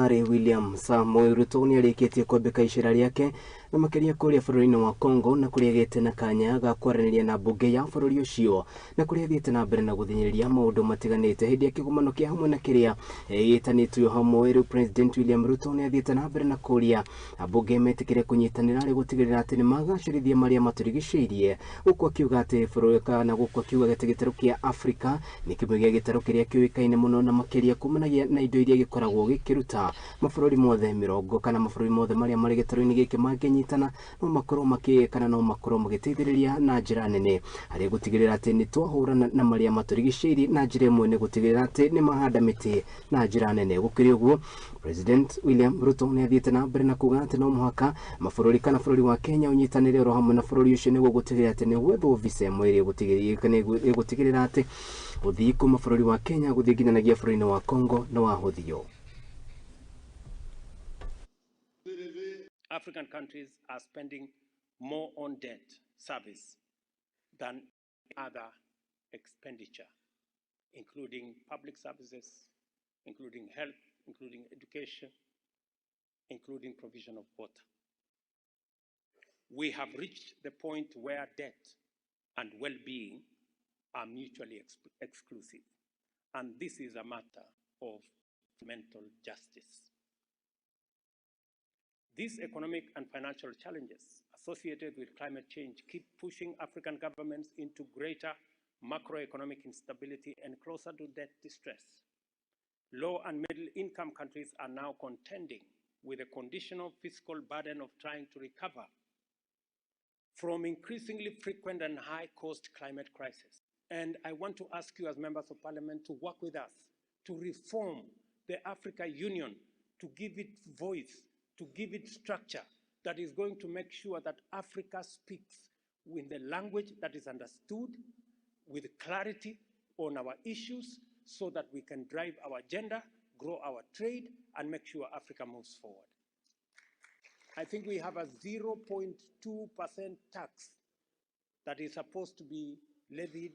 Daktari William Ruto ni aliyeketie kwambika icira riake na makeria kuria bururi-ini wa Congo na kuria gete na kanya ga kwaraniria na bunge ya bururi ucio na kuria thiete na mbere na guthinyiriria maundu matiganite hindi ya kigomano kia hamwe na kiria gitanitwo hamwe. Riu President William Ruto ni athiete na mbere na kuria bunge metikire kunyitanira ari gutigirira ati ni magacirithia mariamaturigichiirie guku akiuga ati bururi kana guku akiuga gete gitaro kia Afrika ni kimwe gia gitaro kiria kiuikaine muno na makeria kumanagia na indo iria gikoragwo gikiruta mabururi mothe 20 kana mabururi mothe maria mari gitaro-ini giki mangĩnyitana no makorwo makĩkana no makorwo magĩteithĩrĩria na njĩra nene harĩ gũtigĩrĩra atĩ nĩ twahũrana na mariamaturigichiirie na njĩra ĩmwe nĩ gũtigĩrĩra atĩ nĩ mahanda mĩtĩ na njĩra nene. Gũkĩrĩ ũguo, President William Ruto nĩ athiĩte na mbere na kuga atĩ no mũhaka mabũrũri kana bũrũri wa Kenya ũnyitanĩre oro hamwe na bũrũri ũcio nĩguo gũtigĩrĩra atĩ nĩ gwethwo visa ĩmwe ĩrĩa gũtigĩrĩra atĩ gũthiĩ kuma bũrũri wa Kenya gũthiĩ nginyagia bũrũri-inĩ wa Congo no wahũthio. African countries are spending more on debt service than other expenditure, including public services, including health, including education, including provision of water. We have reached the point where debt and well-being are mutually exclusive, and this is a matter of mental justice. These economic and financial challenges associated with climate change keep pushing African governments into greater macroeconomic instability and closer to debt distress. Low and middle income countries are now contending with a conditional fiscal burden of trying to recover from increasingly frequent and high-cost climate crisis. And I want to ask you as members of parliament to work with us to reform the Africa Union, to give it voice, to give it structure that is going to make sure that Africa speaks in the language that is understood, with clarity on our issues, so that we can drive our agenda, grow our trade, and make sure Africa moves forward. I think we have a 0.2% tax that is supposed to be levied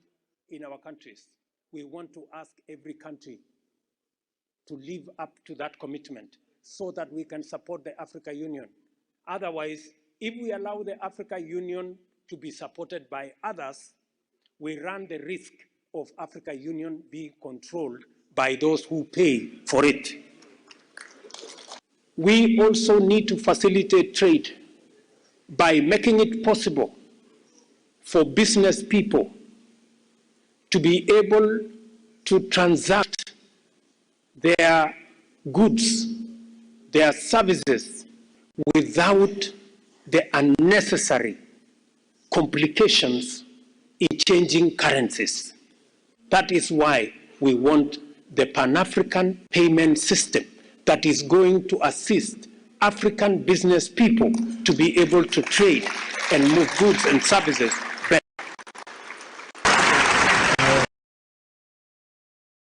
in our countries. We want to ask every country to live up to that commitment, so that we can support the Africa Union. Otherwise, if we allow the Africa Union to be supported by others, we run the risk of Africa Union being controlled by those who pay for it. We also need to facilitate trade by making it possible for business people to be able to transact their goods, their services, without the unnecessary complications in changing currencies. That is why we want the Pan-African payment system that is going to assist African business people to be able to trade and move goods and services